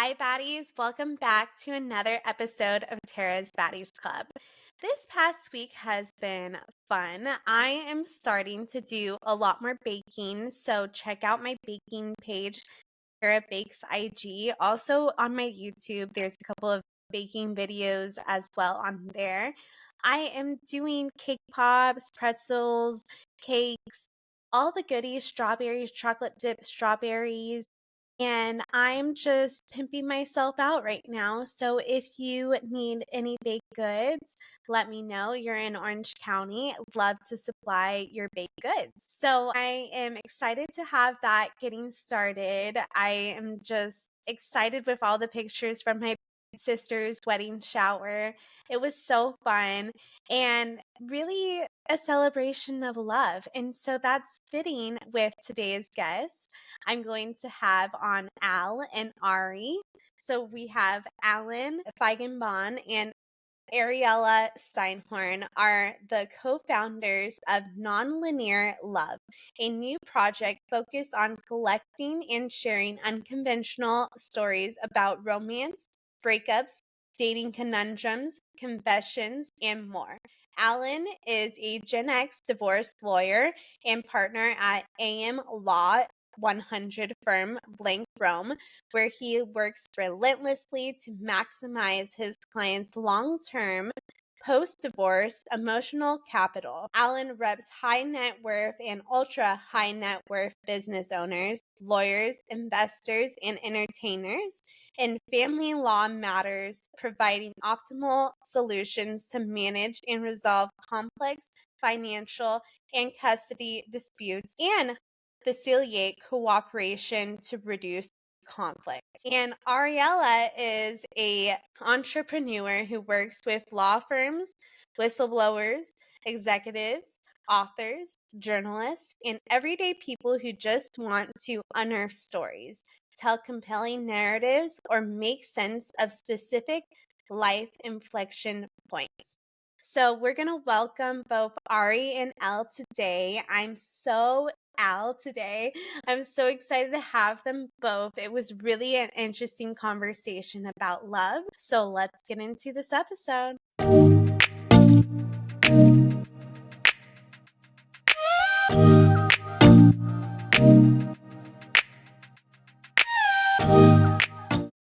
Hi, baddies. Welcome back to another episode of Terra's Baddies Club. This past week has been fun. I am starting to do a lot more baking, so check out my baking page, Terra Bakes IG. Also on my YouTube, there's a couple of baking videos as well on there. I am doing cake pops, pretzels, cakes, all the goodies, strawberries, chocolate dipped strawberries. And I'm just pimping myself out right now. So if you need any baked goods, let me know. You're in Orange County. I'd love to supply your baked goods. So I am excited to have that getting started. I am just excited with all the pictures from my sister's wedding shower. It was so fun and really a celebration of love. And so that's fitting with today's guest. I'm going to have on Al and Ari. So we have Alan Feigenbaum and Ariella Steinhorn are the co-founders of Nonlinear Love, a new project focused on collecting and sharing unconventional stories about romance, breakups, dating conundrums, confessions, and more. Alan is a Gen X divorce lawyer and partner at AM Law 100 firm Blank Rome, where he works relentlessly to maximize his clients' long-term post-divorce emotional capital. Alan reps high net worth and ultra high net worth business owners, lawyers, investors, and entertainers in family law matters, providing optimal solutions to manage and resolve complex financial and custody disputes and facilitate cooperation to reduce conflict. And Ariella is a entrepreneur who works with law firms, whistleblowers, executives, authors, journalists, and everyday people who just want to unearth stories, tell compelling narratives, or make sense of specific life inflection points. So we're going to welcome both Ari and Elle today. I'm so excited to have them both. It was really an interesting conversation about love. So let's get into this episode.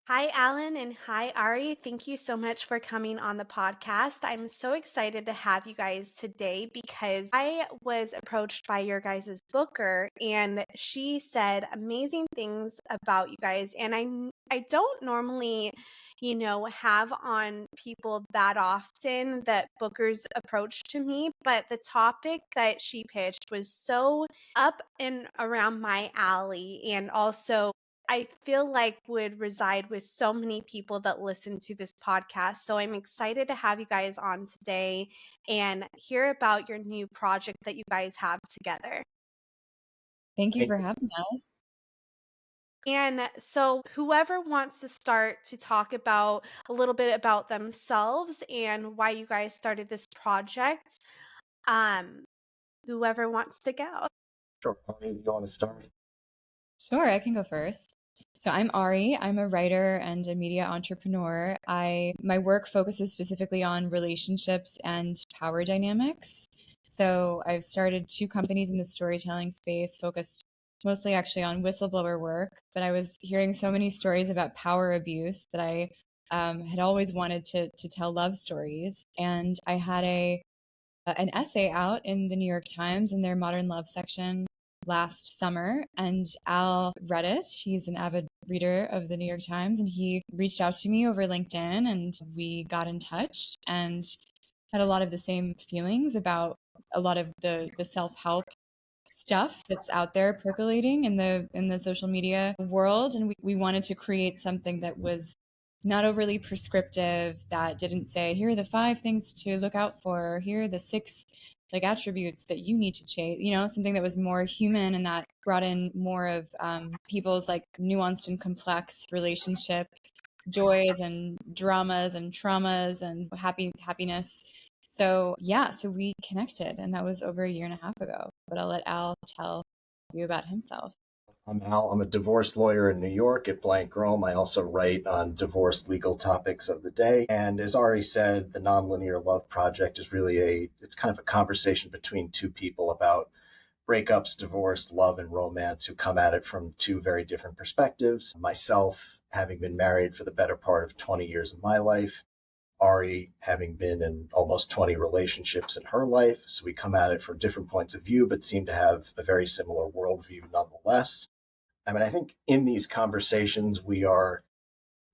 Hi, Alan, and hi, Ari. Thank you so much for coming on the podcast. I'm so excited to have you guys today because I was approached by your guys' booker, and she said amazing things about you guys. And I don't normally, have on people that often that bookers approach to me, but the topic that she pitched was so up and around my alley, and also I feel like would reside with so many people that listen to this podcast. So I'm excited to have you guys on today and hear about your new project that you guys have together. Thank you for having us. And so whoever wants to start to talk about a little bit about themselves and why you guys started this project, whoever wants to go. Sure. You want to start? Sure, I can go first. So I'm Ari. I'm a writer and a media entrepreneur. My work focuses specifically on relationships and power dynamics. So I've started two companies in the storytelling space focused mostly actually on whistleblower work, but I was hearing so many stories about power abuse that I had always wanted to tell love stories. And I had an essay out in the New York Times in their Modern Love section last summer, and Al read it. He's an avid reader of the New York Times, and he reached out to me over LinkedIn, and we got in touch and had a lot of the same feelings about a lot of the self-help stuff that's out there percolating in the social media world, and we wanted to create something that was not overly prescriptive, that didn't say here are the 5 things to look out for, here are the 6 like attributes that you need to chase, something that was more human and that brought in more of people's like nuanced and complex relationship joys and dramas and traumas and happiness. So we connected, and that was over a year and a half ago. But I'll let Al tell you about himself. I'm Al. I'm a divorce lawyer in New York at Blank Rome. I also write on divorce legal topics of the day. And as Ari said, the Nonlinear Love Project is really it's kind of a conversation between two people about breakups, divorce, love, and romance who come at it from two very different perspectives. Myself, having been married for the better part of 20 years of my life, Ari having been in almost 20 relationships in her life. So we come at it from different points of view, but seem to have a very similar worldview nonetheless. I mean, I think in these conversations, we are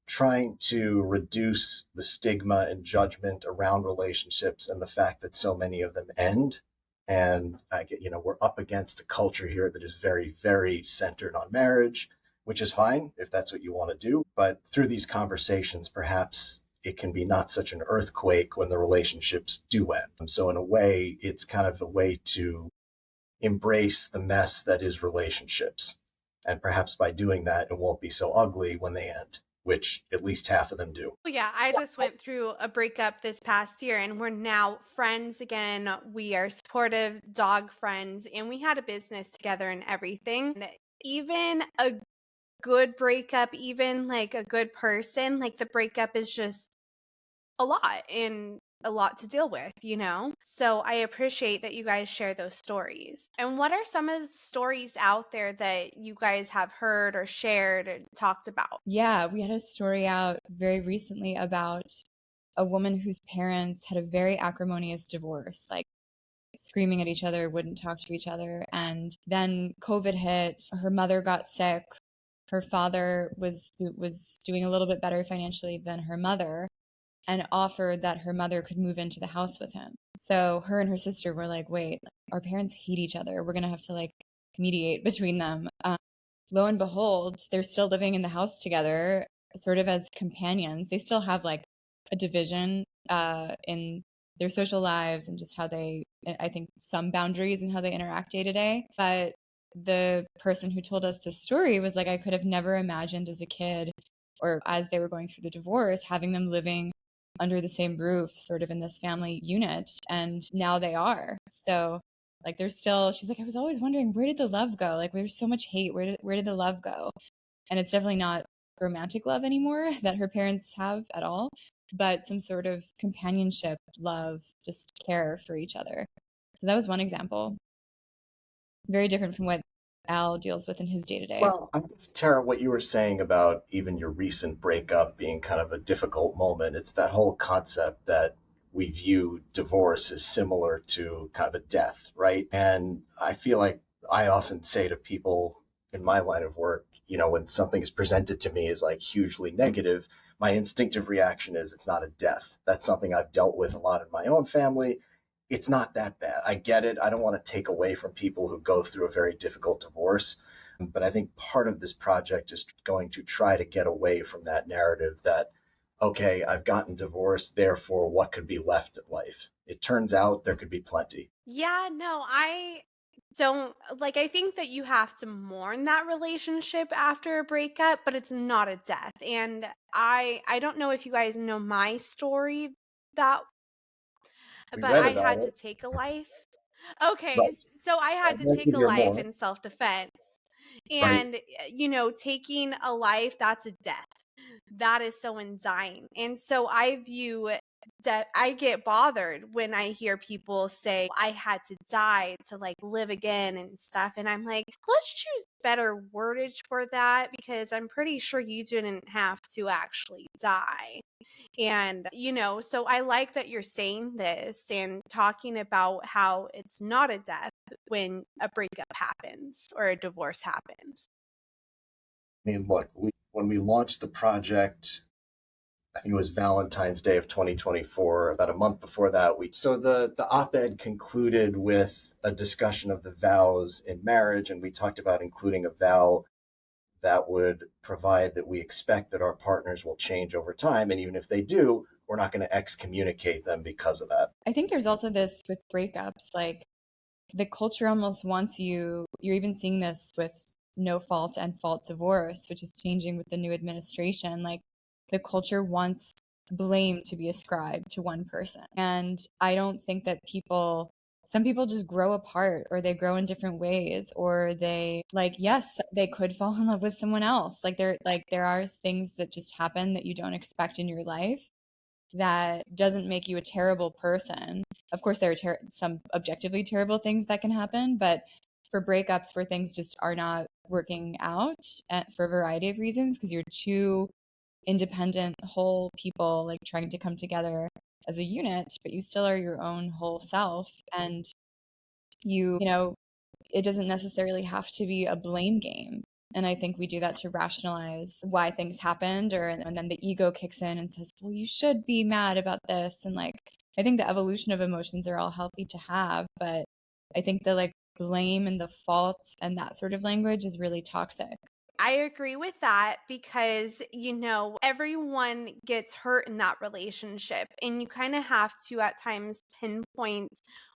trying to reduce the stigma and judgment around relationships and the fact that so many of them end. And we're up against a culture here that is very, very centered on marriage, which is fine if that's what you want to do. But through these conversations, perhaps it can be not such an earthquake when the relationships do end. And so in a way, it's kind of a way to embrace the mess that is relationships. And perhaps by doing that, it won't be so ugly when they end, which at least half of them do. Well, yeah, I just went through a breakup this past year and we're now friends again. We are supportive dog friends and we had a business together and everything. And even a good breakup, even like a good person, like the breakup is just a lot and a lot to deal with, you know? So I appreciate that you guys share those stories. And what are some of the stories out there that you guys have heard or shared and talked about? Yeah, we had a story out very recently about a woman whose parents had a very acrimonious divorce, like screaming at each other, wouldn't talk to each other. And then COVID hit, her mother got sick. Her father was doing a little bit better financially than her mother and offered that her mother could move into the house with him. So her and her sister were like, wait, our parents hate each other. We're going to have to like mediate between them. Lo and behold, they're still living in the house together, sort of as companions. They still have like a division in their social lives and just how they, I think, some boundaries in how they interact day to day. But the person who told us this story was like, I could have never imagined as a kid or as they were going through the divorce, having them living under the same roof, sort of in this family unit. And now they are. So like there's still, she's like, I was always wondering, where did the love go? Like there's so much hate. Where did the love go? And it's definitely not romantic love anymore that her parents have at all, but some sort of companionship, love, just care for each other. So that was one example. Very different from what Al deals with in his day to day. Well, I guess, Tara, what you were saying about even your recent breakup being kind of a difficult moment, it's that whole concept that we view divorce as similar to kind of a death, right? And I feel like I often say to people in my line of work, when something is presented to me as like hugely negative, my instinctive reaction is it's not a death. That's something I've dealt with a lot in my own family. It's not that bad. I get it. I don't want to take away from people who go through a very difficult divorce. But I think part of this project is going to try to get away from that narrative that, okay, I've gotten divorced, therefore what could be left in life? It turns out there could be plenty. Yeah, no, I don't like I think that you have to mourn that relationship after a breakup, but it's not a death. And I don't know if you guys know my story that We but read I about had to it. take a life. Okay, Right. so I I had to went take through a your life moment. in self-defense. Right. And taking a life, that's a death. That is someone dying. And so I view that I get bothered when I hear people say I had to die to like live again and stuff. And I'm like, let's choose better wordage for that because I'm pretty sure you didn't have to actually die. And, so I like that you're saying this and talking about how it's not a death when a breakup happens or a divorce happens. I mean, look, when we launched the project, I think it was Valentine's Day of 2024. About a month before that, so the op-ed concluded with a discussion of the vows in marriage, and we talked about including a vow that would provide that we expect that our partners will change over time, and even if they do, we're not going to excommunicate them because of that. I think there's also this with breakups, like the culture almost wants you're even seeing this with no fault and fault divorce, which is changing with the new administration. Like the culture wants blame to be ascribed to one person. And I don't think that people some people just grow apart, or they grow in different ways, or they like, yes, they could fall in love with someone else. Like there are things that just happen that you don't expect in your life that doesn't make you a terrible person. Of course, there are some objectively terrible things that can happen, but for breakups where things just are not working out for a variety of reasons, because you're two independent whole people like trying to come together as a unit, but you still are your own whole self. And you know, it doesn't necessarily have to be a blame game. And I think we do that to rationalize why things happened, and then the ego kicks in and says, well, you should be mad about this. And like, I think the evolution of emotions are all healthy to have, but I think the like blame and the faults and that sort of language is really toxic. I agree with that because, everyone gets hurt in that relationship, and you kind of have to at times pinpoint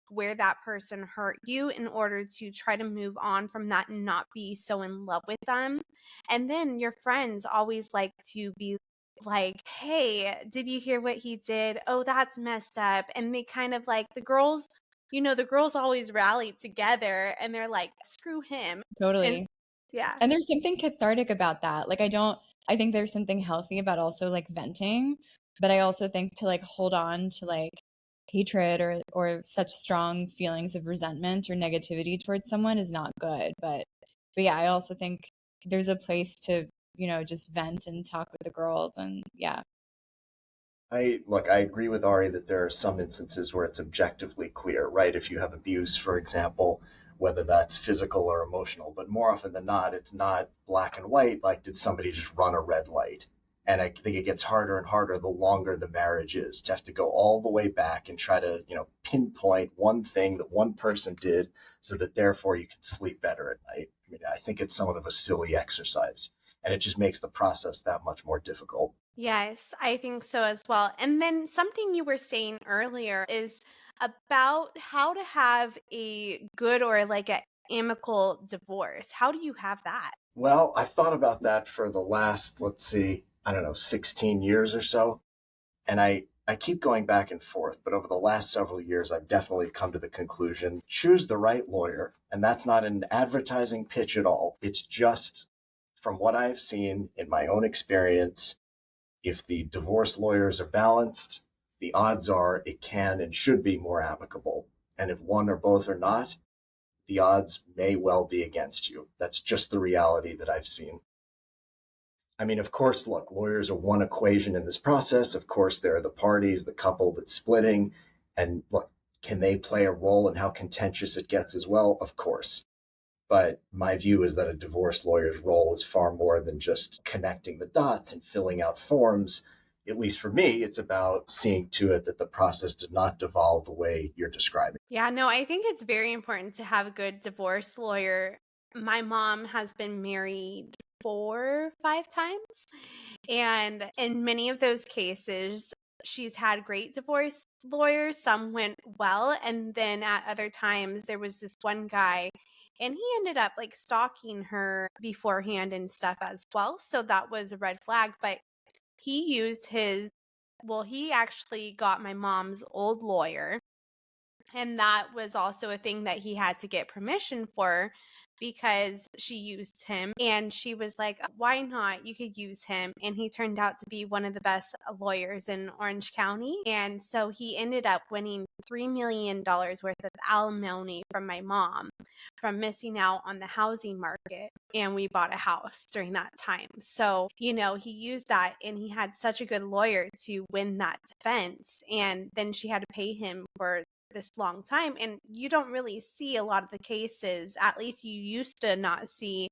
where that person hurt you in order to try to move on from that and not be so in love with them. And then your friends always like to be like, hey, did you hear what he did? Oh, that's messed up. And they kind of like the girls, the girls always rally together and they're like, screw him. Totally. And yeah. And there's something cathartic about that. Like, I think there's something healthy about also like venting, but I also think to like hold on to like hatred or such strong feelings of resentment or negativity towards someone is not good. But yeah, I also think there's a place to, just vent and talk with the girls. And yeah. I agree with Ari that there are some instances where it's objectively clear, right? If you have abuse, for example, whether that's physical or emotional, but more often than not, it's not black and white. Like, did somebody just run a red light? And I think it gets harder and harder the longer the marriage is to have to go all the way back and try to, pinpoint one thing that one person did so that therefore you can sleep better at night. I mean, I think it's somewhat of a silly exercise, and it just makes the process that much more difficult. Yes, I think so as well. And then something you were saying earlier is about how to have a good or like a amicable divorce. How do you have that? Well, I've thought about that for the last, let's see, I don't know, 16 years or so. And I keep going back and forth, but over the last several years, I've definitely come to the conclusion, choose the right lawyer. And that's not an advertising pitch at all. It's just from what I've seen in my own experience, if the divorce lawyers are balanced, the odds are it can and should be more amicable. And if one or both are not, the odds may well be against you. That's just the reality that I've seen. I mean, of course, look, lawyers are one equation in this process. Of course, there are the parties, the couple that's splitting. And look, can they play a role in how contentious it gets as well? Of course. But my view is that a divorce lawyer's role is far more than just connecting the dots and filling out forms. At least for me, it's about seeing to it that the process did not devolve the way you're describing. Yeah, no, I think it's very important to have a good divorce lawyer. My mom has been married 4, 5 times. And in many of those cases, she's had great divorce lawyers. Some went well. And then at other times, there was this one guy, and he ended up like stalking her beforehand and stuff as well. So that was a red flag. But he used he actually got my mom's old lawyer. And that was also a thing that he had to get permission for because she used him. And she was like, why not? You could use him. And he turned out to be one of the best lawyers in Orange County. And so he ended up winning $3 million worth of alimony from my mom from missing out on the housing market. And we bought a house during that time. So, he used that, and he had such a good lawyer to win that defense. And then she had to pay him for this long time, and you don't really see a lot of the cases, at least you used to not see,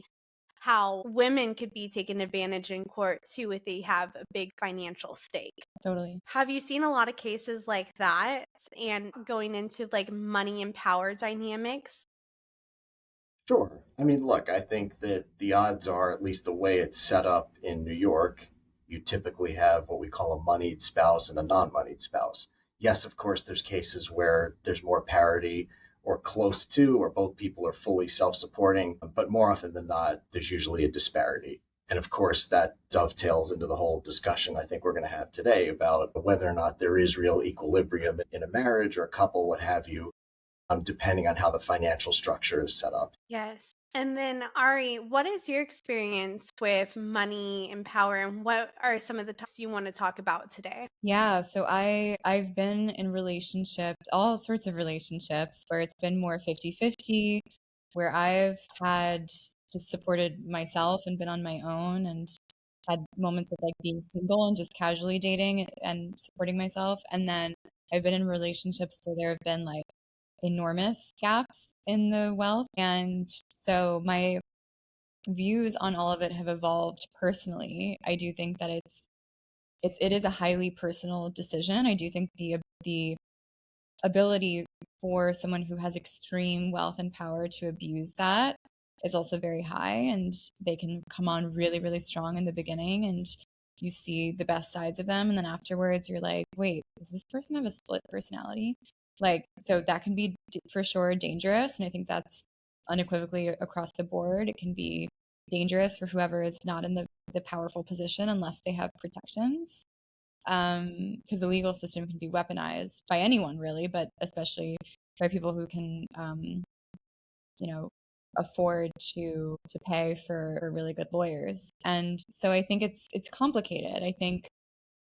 how women could be taken advantage in court too if they have a big financial stake. Totally. Have you seen a lot of cases like that and going into like money and power dynamics? Sure. I mean, look, I think that the odds are, at least the way it's set up in New York, you typically have what we call a moneyed spouse and a non-moneyed spouse. Yes, of course, there's cases where there's more parity or close to, or both people are fully self-supporting, but more often than not, there's usually a disparity. And of course, that dovetails into the whole discussion I think we're going to have today about whether or not there is real equilibrium in a marriage or a couple, what have you. depending on how the financial structure is set up. Yes. And then, Ari, what is your experience with money and power, and what are some of the topics you want to talk about today? Yeah, so I've been in relationships, all sorts of relationships where it's been more 50-50, where I've had just supported myself and been on my own and had moments of like being single and just casually dating and supporting myself. And then I've been in relationships where there have been like enormous gaps in the wealth. And so my views on all of it have evolved personally. I do think that it is a highly personal decision. I do think the ability for someone who has extreme wealth and power to abuse that is also very high, and they can come on really, really strong in the beginning, and you see the best sides of them, and then afterwards you're like, wait, does this person have a split personality? Like, so that can be for sure dangerous, and I think that's unequivocally across the board. It can be dangerous for whoever is not in the powerful position unless they have protections, because the legal system can be weaponized by anyone really, but especially by people who can, you know, afford to pay for really good lawyers. And so I think it's complicated. I think,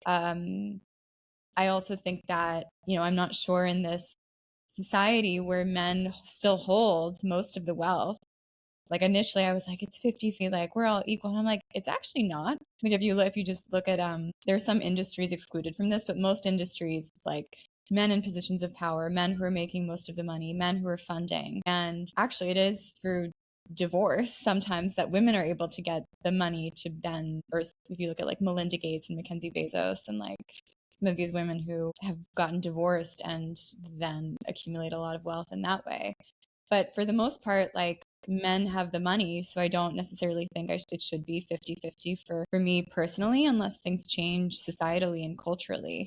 I also think that, I'm not sure in this society where men still hold most of the wealth. Like initially I was like, it's 50-50, like we're all equal. And I'm like, it's actually not. Like if you just look at, there are some industries excluded from this, but most industries, it's like men in positions of power, men who are making most of the money, men who are funding. And actually it is through divorce sometimes that women are able to get the money to then, or if you look at like Melinda Gates and Mackenzie Bezos and like some of these women who have gotten divorced and then accumulate a lot of wealth in that way. But for the most part, like men have the money. So I don't necessarily think it should be 50-50 for me personally, unless things change societally and culturally.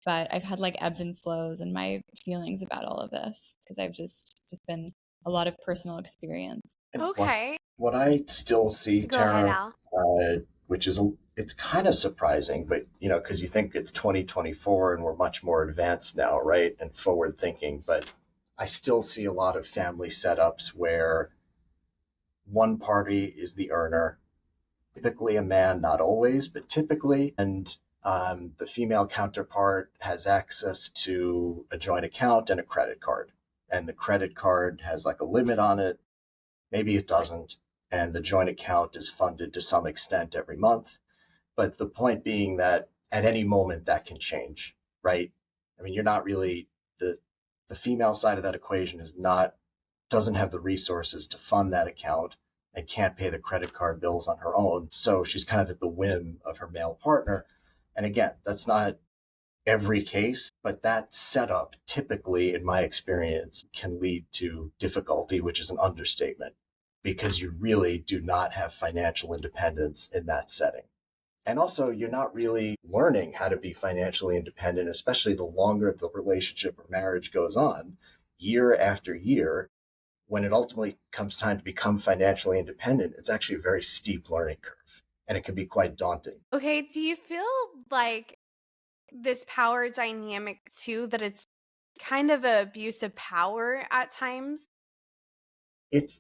But I've had like ebbs and flows in my feelings about all of this because it's just been a lot of personal experience. And Okay. what I still see, Go ahead, Terra, Al. which is it's kind of surprising, but because you think it's 2024 and we're much more advanced now, right, and forward thinking, but I still see a lot of family setups where one party is the earner, typically a man, not always, but typically, and the female counterpart has access to a joint account and a credit card. And the credit card has like a limit on it, maybe it doesn't, and the joint account is funded to some extent every month. But the point being that at any moment that can change, right? I mean, you're not really the female side of that equation doesn't have the resources to fund that account and can't pay the credit card bills on her own. So she's kind of at the whim of her male partner. And again, that's not every case, but that setup typically, in my experience, can lead to difficulty, which is an understatement, because you really do not have financial independence in that setting. And also, you're not really learning how to be financially independent, especially the longer the relationship or marriage goes on, year after year. When it ultimately comes time to become financially independent, it's actually a very steep learning curve, and it can be quite daunting. Okay, do you feel like this power dynamic too, that it's kind of an abuse of power at times?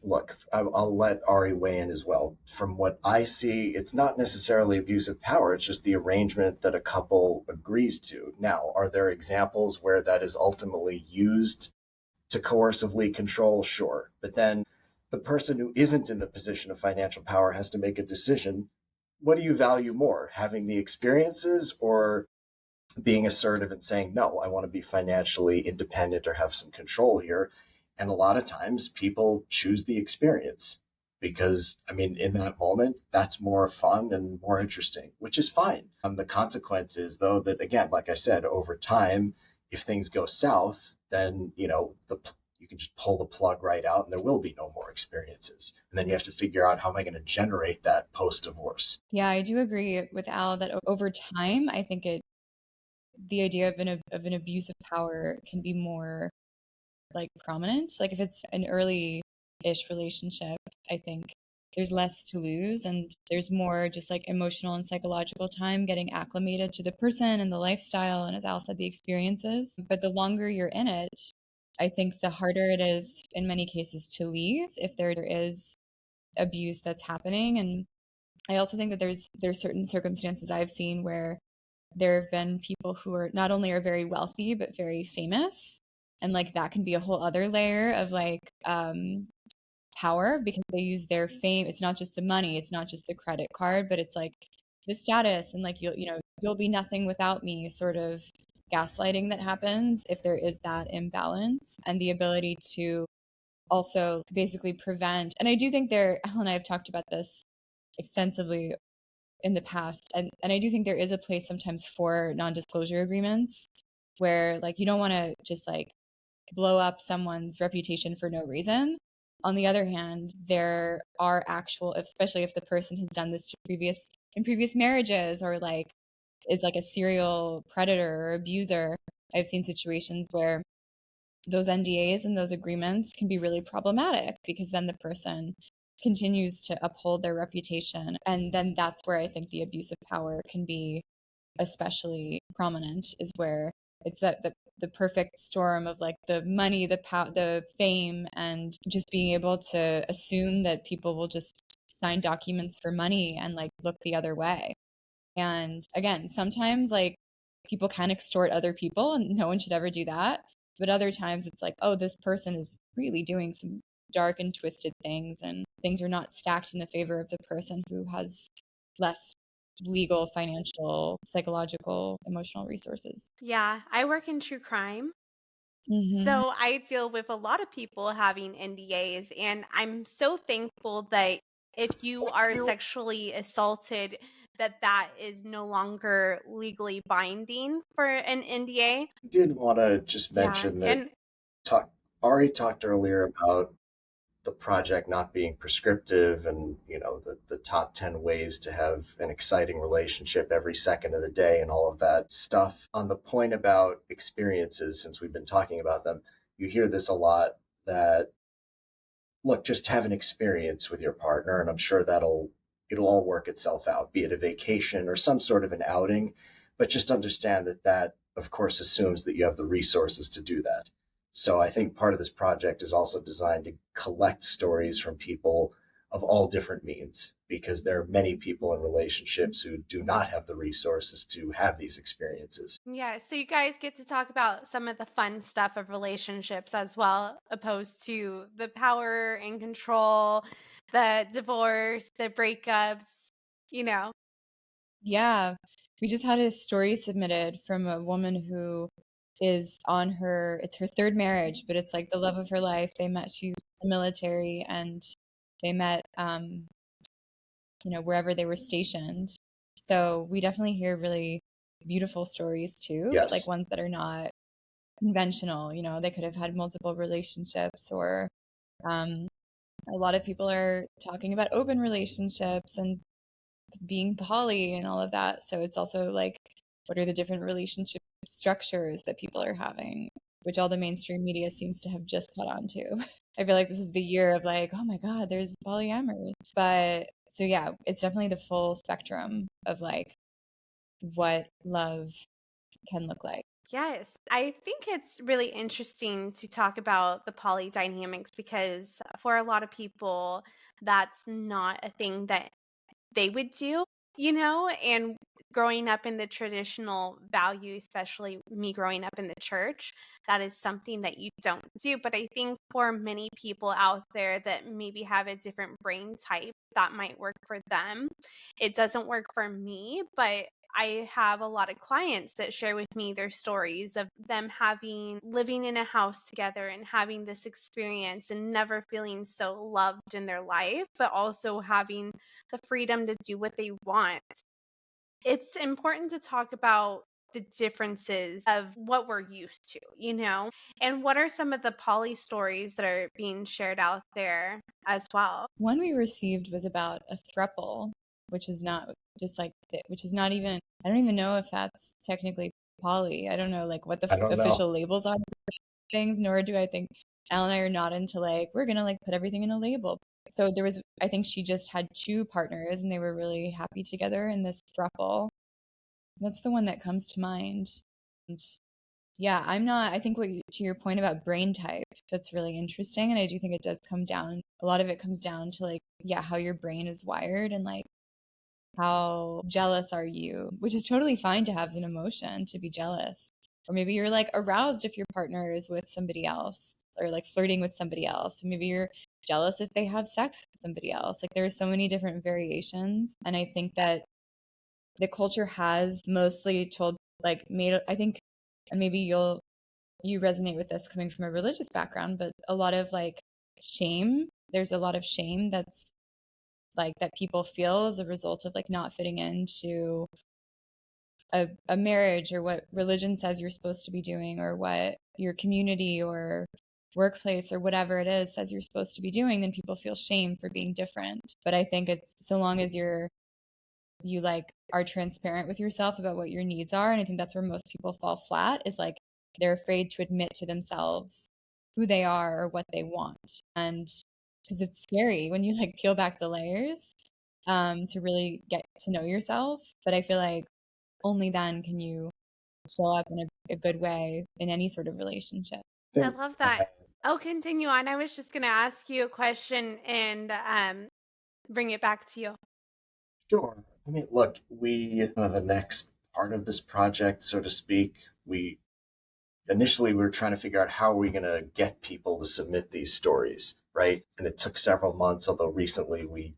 Look, I'll let Ari weigh in as well. From what I see, it's not necessarily abuse of power. It's just the arrangement that a couple agrees to. Now, are there examples where that is ultimately used to coercively control? Sure. But then the person who isn't in the position of financial power has to make a decision. What do you value more, having the experiences or being assertive and saying, no, I want to be financially independent or have some control here? And a lot of times people choose the experience because, I mean, in that moment, that's more fun and more interesting, which is fine. The consequence is, though, that again, like I said, over time, if things go south, then, you can just pull the plug right out and there will be no more experiences. And then you have to figure out, how am I going to generate that post-divorce? Yeah, I do agree with Al that over time, I think the idea of an abuse of power can be more like prominent. Like if it's an early-ish relationship, I think there's less to lose and there's more just like emotional and psychological time getting acclimated to the person and the lifestyle and, as Al said, the experiences. But the longer you're in it, I think the harder it is in many cases to leave if there is abuse that's happening. And I also think that there's certain circumstances I've seen where there have been people who are not only are very wealthy but very famous, and like that can be a whole other layer of like power because they use their fame. It's not just the money, it's not just the credit card, but it's like the status and like you'll be nothing without me sort of gaslighting that happens if there is that imbalance, and the ability to also basically prevent. And I do think Ellen and I have talked about this extensively in the past, and I do think there is a place sometimes for non-disclosure agreements where like you don't want to just like blow up someone's reputation for no reason. On the other hand, there are actual, especially if the person has done this to previous marriages or like is like a serial predator or abuser. I've seen situations where those NDAs and those agreements can be really problematic because then the person continues to uphold their reputation. And then that's where I think the abuse of power can be especially prominent, is where it's the perfect storm of like the money, the fame, and just being able to assume that people will just sign documents for money and like look the other way. And again, sometimes like people can extort other people and no one should ever do that. But other times it's like, oh, this person is really doing some dark and twisted things, and things are not stacked in the favor of the person who has less legal, financial, psychological, emotional resources. Yeah, I work in true crime. Mm-hmm. So I deal with a lot of people having NDAs, and I'm so thankful that if you are sexually assaulted, that is no longer legally binding for an NDA. I did want to just Yeah, mention that and Ari talked earlier about the project not being prescriptive and the top 10 ways to have an exciting relationship every second of the day and all of that stuff. On the point about experiences, since we've been talking about them, you hear this a lot, that look, just have an experience with your partner and I'm sure it'll all work itself out, be it a vacation or some sort of an outing. But just understand that of course assumes that you have the resources to do that. So I think part of this project is also designed to collect stories from people of all different means, because there are many people in relationships who do not have the resources to have these experiences. yeah, so you guys get to talk about some of the fun stuff of relationships as well, opposed to the power and control, the divorce, the breakups, you know. Yeah. We just had a story submitted from a woman who is it's her third marriage, but it's like the love of her life. She was in the military, and they met, wherever they were stationed. So we definitely hear really beautiful stories too, but like Yes. ones that are not conventional. They could have had multiple relationships, or um, a lot of people are talking about open relationships and being poly and all of that. So it's also like, what are the different relationship structures that people are having, which all the mainstream media seems to have just caught on to. I feel like this is the year of like, oh my God, there's polyamory. But so yeah, it's definitely the full spectrum of like what love can look like. Yes, I think it's really interesting to talk about the poly dynamics because for a lot of people, that's not a thing that they would do, and growing up in the traditional value, especially me growing up in the church, that is something that you don't do. But I think for many people out there that maybe have a different brain type, that might work for them. It doesn't work for me, but I have a lot of clients that share with me their stories of them living in a house together and having this experience and never feeling so loved in their life, but also having the freedom to do what they want. It's important to talk about the differences of what we're used to, and what are some of the poly stories that are being shared out there as well. One we received was about a throuple, which is not just like, which is not even, I don't even know if that's technically poly. I don't know like what the I don't know. official labels are for things, nor do I think Al and I are not into like, we're going to like put everything in a label. So I think she just had two partners and they were really happy together in this throuple. That's the one that comes to mind. And Yeah, I think to your point about brain type, that's really interesting. And I do think it does come down, a lot of it comes down to like, yeah, how your brain is wired and like how jealous are you, which is totally fine to have as an emotion to be jealous. Or maybe you're like aroused if your partner is with somebody else or like flirting with somebody else. Maybe you're jealous if they have sex with somebody else. Like there's so many different variations. And I think that the culture has mostly told, like, made, I think, and maybe you resonate with this coming from a religious background, but a lot of like shame, there's a lot of shame that's like that people feel as a result of like not fitting into a marriage or what religion says you're supposed to be doing or what your community or workplace or whatever it is says you're supposed to be doing, then people feel shame for being different. But I think it's so long as you like are transparent with yourself about what your needs are, and I think that's where most people fall flat, is like they're afraid to admit to themselves who they are or what they want. And because it's scary when you like peel back the layers to really get to know yourself. But I feel like only then can you show up in a good way in any sort of relationship. I love that. I'll continue on. I was just going to ask you a question and bring it back to you. Sure. I mean, look, the next part of this project, so to speak, we were trying to figure out how are we going to get people to submit these stories, right? And it took several months, although recently we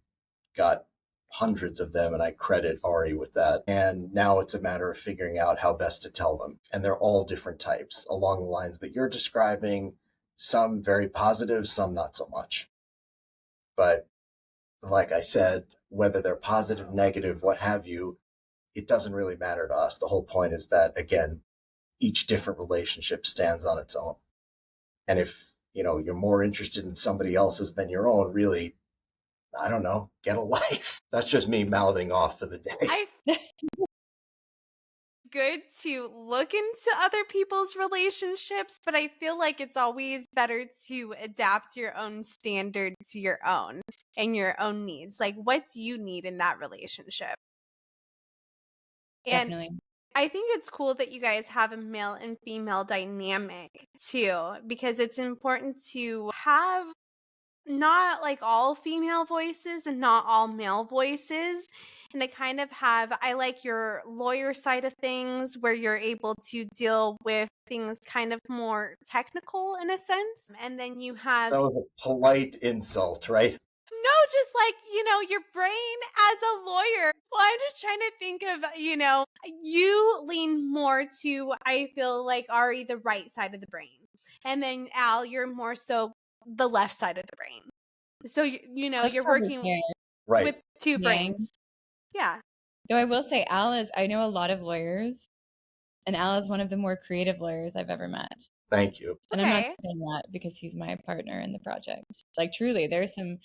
got hundreds of them, and I credit Ari with that. And now it's a matter of figuring out how best to tell them. And they're all different types along the lines that you're describing, some very positive, some not so much. But like I said, whether they're positive, negative, what have you, it doesn't really matter to us. The whole point is that, again, each different relationship stands on its own. And if, you're more interested in somebody else's than your own, really, I don't know, get a life. That's just me mouthing off for the day. Good to look into other people's relationships, but I feel like it's always better to adapt your own standard to your own and your own needs. Like, what do you need in that relationship? Definitely. And I think it's cool that you guys have a male and female dynamic too, because it's important to have not like all female voices and not all male voices. And to kind of I like your lawyer side of things where you're able to deal with things kind of more technical in a sense. And then you have, That was a polite insult, right? no, just like, your brain as a lawyer. Well, I'm just trying to think of, you lean more to, I feel like, Ari, the right side of the brain. And then Al, you're more so the left side of the brain. So, That's you're probably working fair. Right. with two brains. Yeah. Though I will say, I know a lot of lawyers, and Al is one of the more creative lawyers I've ever met. Thank you. And I'm not saying that because he's my partner in the project. Like truly, there's some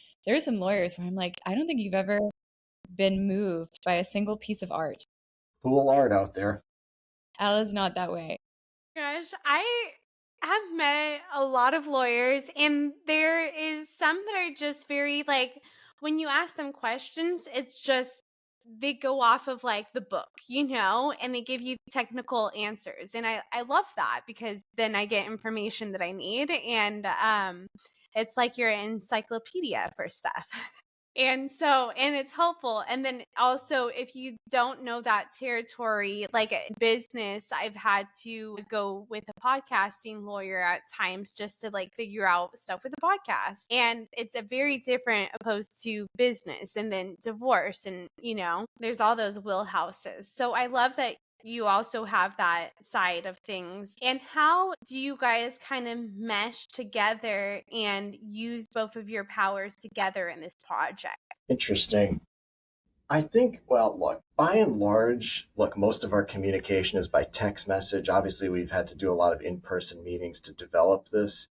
lawyers where I'm like, I don't think you've ever been moved by a single piece of art. Cool art out there. Al is not that way. Gosh, I have met a lot of lawyers, and there is some that are just very like, when you ask them questions, it's just they go off of like the book, and they give you technical answers. And I love that because then I get information that I need, and it's like you're an encyclopedia for stuff. And it's helpful. And then also, if you don't know that territory, like business, I've had to go with a podcasting lawyer at times just to like figure out stuff with the podcast. And it's a very different opposed to business and then divorce. And, there's all those wheelhouses. So I love that you also have that side of things. And how do you guys kind of mesh together and use both of your powers together in this project? Interesting. I think, well, look, by and large, most of our communication is by text message. Obviously, we've had to do a lot of in-person meetings to develop this,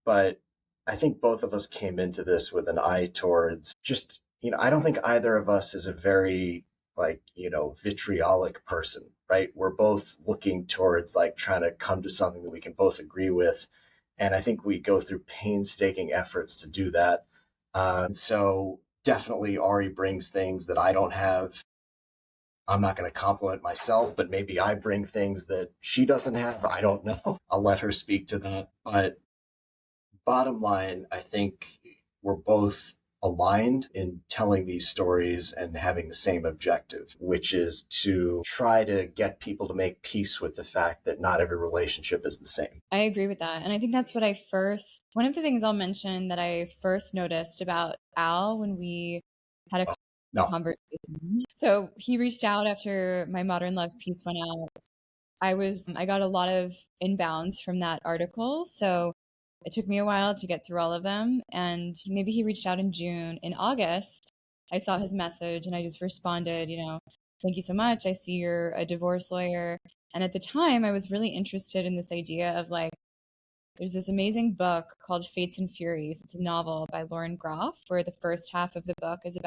but I think both of us came into this with an eye towards just, I don't think either of us is a very, vitriolic person, right? We're both looking towards, trying to come to something that we can both agree with. And I think we go through painstaking efforts to do that. So definitely Ari brings things that I don't have. I'm not going to compliment myself, but maybe I bring things that she doesn't have. I don't know. I'll let her speak to that. But bottom line, I think we're both aligned in telling these stories and having the same objective, which is to try to get people to make peace with the fact that not every relationship is the same. I agree with that. And I think that's what one of the things I'll mention that I first noticed about Al when we had a No. conversation. So he reached out after my Modern Love piece went out. I got a lot of inbounds from that article. So it took me a while to get through all of them. And maybe he reached out in June. In August, I saw his message and I just responded, thank you so much. I see you're a divorce lawyer. And at the time, I was really interested in this idea of like, there's this amazing book called Fates and Furies. It's a novel by Lauren Groff, where the first half of the book is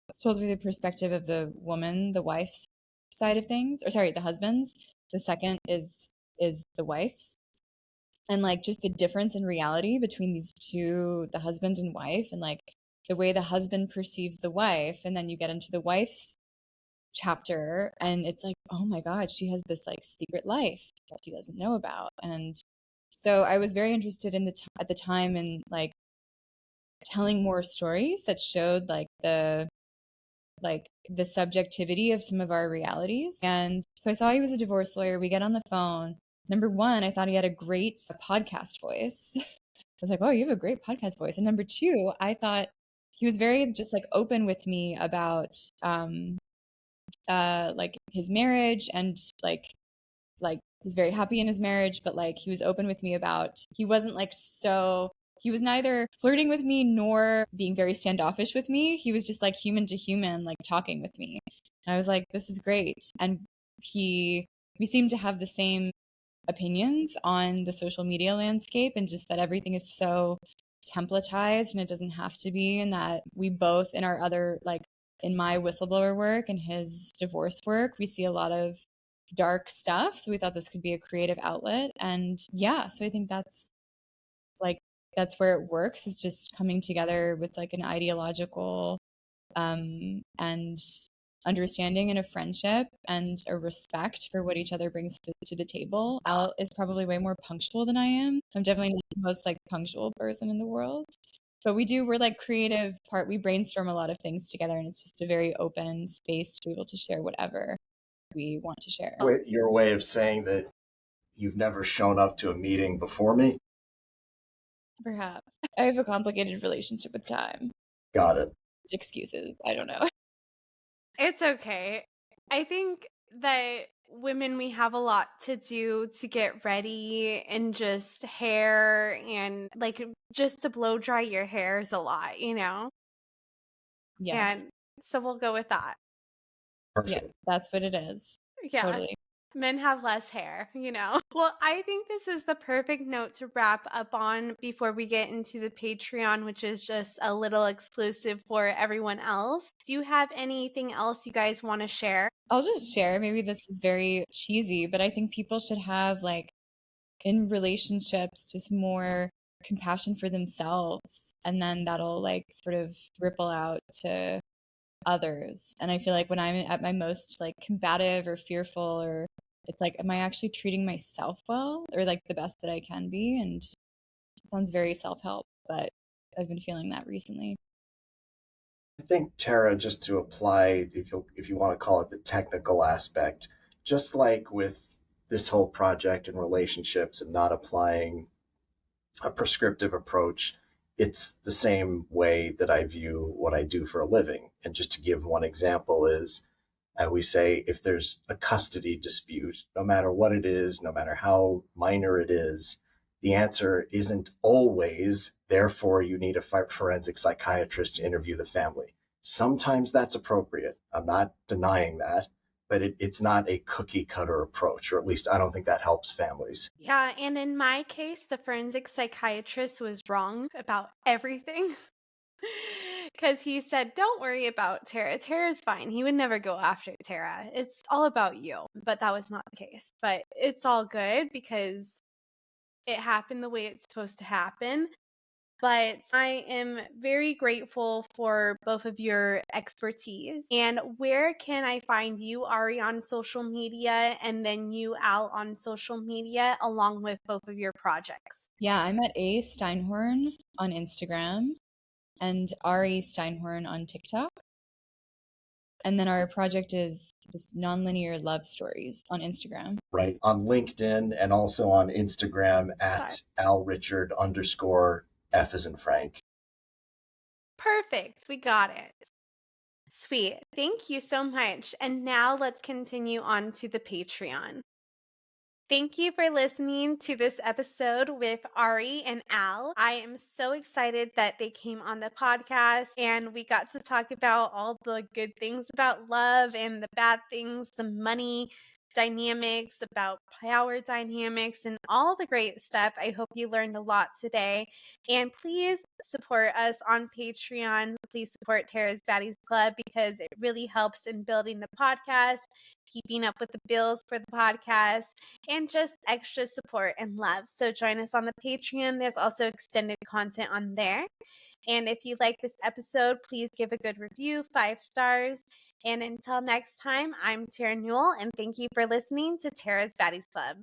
it's told through the perspective of the woman, the wife's side of things, or sorry, the husband's. The second is the wife's. And like just the difference in reality between these two, the husband and wife, and like the way the husband perceives the wife. And then you get into the wife's chapter and it's like, oh my God, she has this like secret life that he doesn't know about. And so I was very interested in at the time in like telling more stories that showed like the subjectivity of some of our realities. And so I saw he was a divorce lawyer. We get on the phone. Number one, I thought he had a great podcast voice. I was like, oh, you have a great podcast voice. And number two, I thought he was very just like open with me about like his marriage and like he's very happy in his marriage, but like he was open with me about he wasn't like he was neither flirting with me nor being very standoffish with me. He was just like human to human, like talking with me. And I was like, this is great. And we seem to have the same opinions on the social media landscape and just that everything is so templatized and it doesn't have to be, and that we both in our other like in my whistleblower work and his divorce work, we see a lot of dark stuff. So we thought this could be a creative outlet. And yeah, so I think that's where it works, is just coming together with like an ideological and understanding and a friendship and a respect for what each other brings to the table. Al is probably way more punctual than I am. I'm definitely not the most like punctual person in the world. But we're like creative part. We brainstorm a lot of things together, and it's just a very open space to be able to share whatever we want to share. Your way of saying that you've never shown up to a meeting before me? Perhaps. I have a complicated relationship with time. Got it. Excuses. I don't know. It's okay. I think that women, we have a lot to do to get ready, and just hair and like just to blow dry your hair is a lot, Yes. And so we'll go with that. Perfect. Yeah, that's what it is. Yeah. Totally. Men have less hair. Well, I think this is the perfect note to wrap up on before we get into the Patreon, which is just a little exclusive for everyone else. Do you have anything else you guys want to share? I'll just share. Maybe this is very cheesy, but I think people should have like in relationships just more compassion for themselves, and then that'll like sort of ripple out to others. And I feel like when I'm at my most like combative or fearful, or it's like, am I actually treating myself well, or like the best that I can be? And it sounds very self-help, but I've been feeling that recently. I think, Terra, just to apply, if you want to call it the technical aspect, just like with this whole project and relationships and not applying a prescriptive approach, it's the same way that I view what I do for a living. And just to give one example is, we say if there's a custody dispute, no matter what it is, no matter how minor it is, the answer isn't always, therefore you need a forensic psychiatrist to interview the family. Sometimes that's appropriate. I'm not denying that, but it's not a cookie cutter approach, or at least I don't think that helps families. Yeah, and in my case, the forensic psychiatrist was wrong about everything. Because he said, don't worry about Terra. Terra's fine. He would never go after Terra. It's all about you. But that was not the case. But it's all good because it happened the way it's supposed to happen. but I am very grateful for both of your expertise. And where can I find you, Ari, on social media, and then you, Al, on social media, along with both of your projects? Yeah, I'm at A Steinhorn on Instagram and Ari Steinhorn on TikTok. And then our project is just Nonlinear Love Stories on Instagram. Right. On LinkedIn and also on Instagram at Sorry. alrichard_F as in Frank. Perfect. We got it. Sweet. Thank you so much. And now let's continue on to the Patreon. Thank you for listening to this episode with Ari and Al. I am so excited that they came on the podcast and we got to talk about all the good things about love and the bad things, the money dynamics, about power dynamics, and all the great stuff. I hope you learned a lot today. And please support us on Patreon. Please support Terra's Baddies Club because it really helps in building the podcast, keeping up with the bills for the podcast, and just extra support and love. So join us on the Patreon. There's also extended content on there. And if you like this episode, please give a good review, 5 stars. And until next time, I'm Tara Newell, and thank you for listening to Terra's Baddies Club.